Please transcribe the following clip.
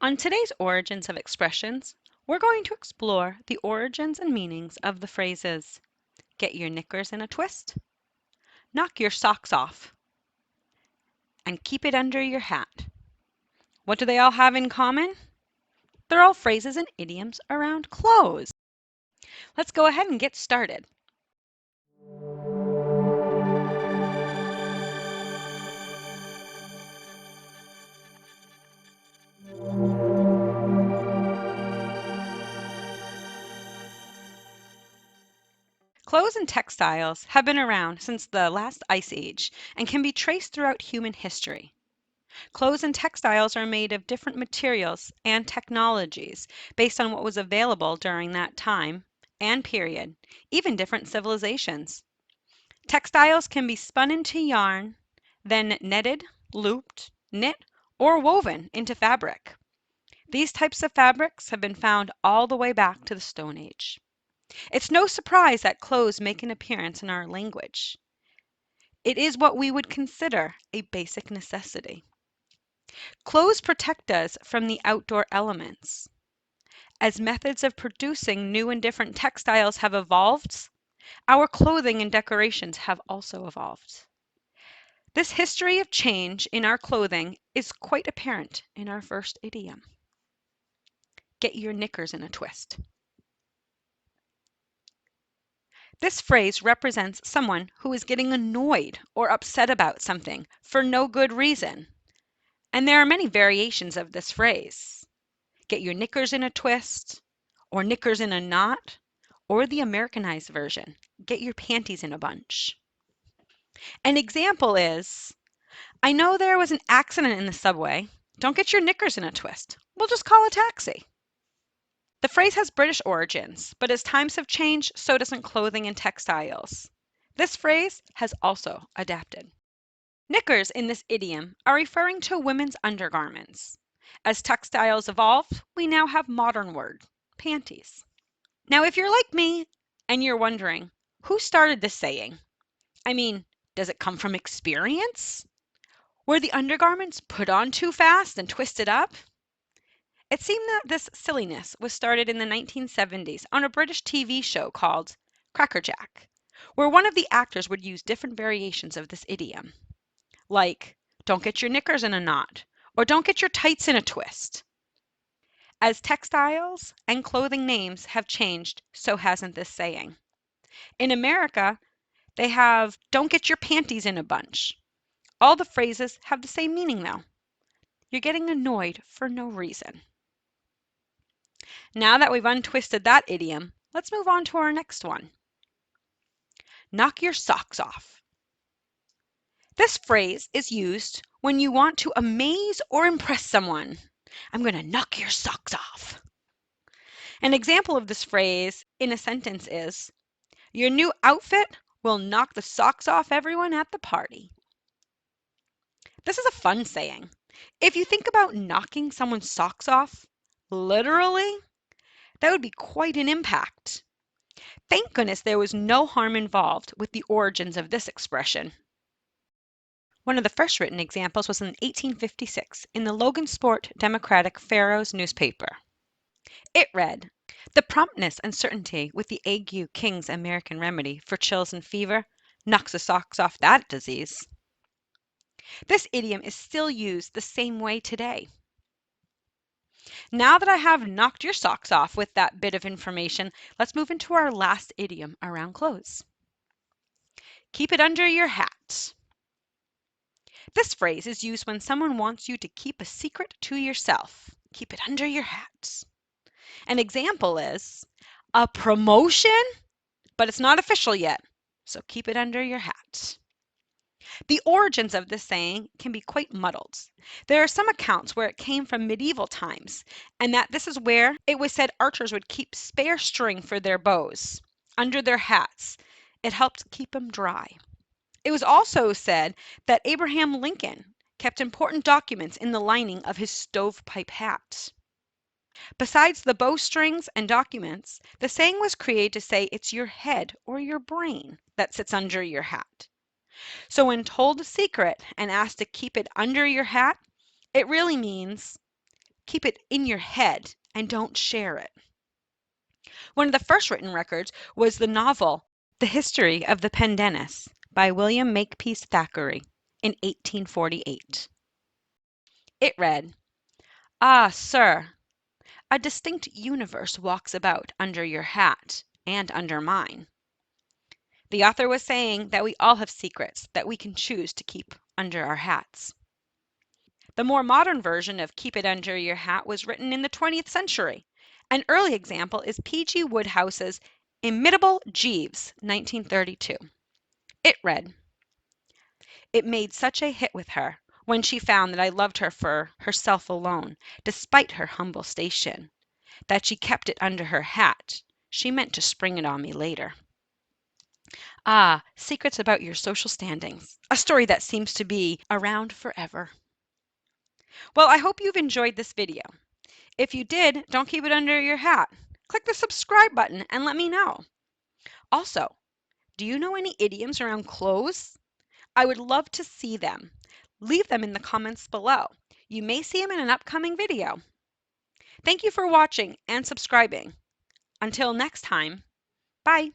On today's Origins of Expressions, we're going to explore the origins and meanings of the phrases get your knickers in a twist, knock your socks off, and keep it under your hat. What do they all have in common? They're all phrases and idioms around clothes. Let's go ahead and get started. Clothes and textiles have been around since the last ice age and can be traced throughout human history. Clothes and textiles are made of different materials and technologies based on what was available during that time and period, even different civilizations. Textiles can be spun into yarn, then netted, looped, knit, or woven into fabric. These types of fabrics have been found all the way back to the Stone Age. It's no surprise that clothes make an appearance in our language. It is what we would consider a basic necessity. Clothes protect us from the outdoor elements. As methods of producing new and different textiles have evolved, our clothing and decorations have also evolved. This history of change in our clothing is quite apparent in our first idiom. Get your knickers in a twist. This phrase represents someone who is getting annoyed or upset about something for no good reason. And there are many variations of this phrase. Get your knickers in a twist, or knickers in a knot, or the Americanized version, get your panties in a bunch. An example is, I know there was an accident in the subway. Don't get your knickers in a twist. We'll just call a taxi. The phrase has British origins, but as times have changed, so doesn't clothing and textiles. This phrase has also adapted. Knickers in this idiom are referring to women's undergarments. As textiles evolved, we now have modern word, panties. Now, if you're like me and you're wondering, who started this saying? I mean, does it come from experience? Were the undergarments put on too fast and twisted up? It seemed that this silliness was started in the 1970s on a British TV show called Crackerjack, where one of the actors would use different variations of this idiom, like, don't get your knickers in a knot, or don't get your tights in a twist. As textiles and clothing names have changed, so hasn't this saying. In America, they have don't get your panties in a bunch. All the phrases have the same meaning though. You're getting annoyed for no reason. Now that we've untwisted that idiom, let's move on to our next one. Knock your socks off. This phrase is used when you want to amaze or impress someone. I'm going to knock your socks off. An example of this phrase in a sentence is, your new outfit will knock the socks off everyone at the party. This is a fun saying. If you think about knocking someone's socks off, literally, that would be quite an impact. Thank goodness there was no harm involved with the origins of this expression. One of the first written examples was in 1856 in the Logansport Democratic Pharaoh's newspaper. It read, the promptness and certainty with the ague king's American remedy for chills and fever knocks the socks off that disease. This idiom is still used the same way today. Now that I have knocked your socks off with that bit of information, let's move into our last idiom around clothes. Keep it under your hat. This phrase is used when someone wants you to keep a secret to yourself. Keep it under your hat. An example is a promotion, but it's not official yet, so keep it under your hat. The origins of this saying can be quite muddled. There are some accounts where it came from medieval times, and that this is where it was said archers would keep spare string for their bows under their hats. It helped keep them dry. It was also said that Abraham Lincoln kept important documents in the lining of his stovepipe hat. Besides the bowstrings and documents, the saying was created to say it's your head or your brain that sits under your hat. So when told a secret and asked to keep it under your hat, it really means keep it in your head and don't share it. One of the first written records was the novel The History of the Pendennis by William Makepeace Thackeray in 1848. It read, "Ah, sir, a distinct universe walks about under your hat and under mine." The author was saying that we all have secrets that we can choose to keep under our hats. The more modern version of keep it under your hat was written in the 20th century. An early example is P.G. Wodehouse's Imitable Jeeves, 1932. It read, "It made such a hit with her when she found that I loved her for herself alone, despite her humble station, that she kept it under her hat. She meant to spring it on me later." Ah, secrets about your social standings, a story that seems to be around forever. Well, I hope you've enjoyed this video. If you did, don't keep it under your hat. Click the subscribe button and let me know. Also, do you know any idioms around clothes? I would love to see them. Leave them in the comments below. You may see them in an upcoming video. Thank you for watching and subscribing. Until next time, bye.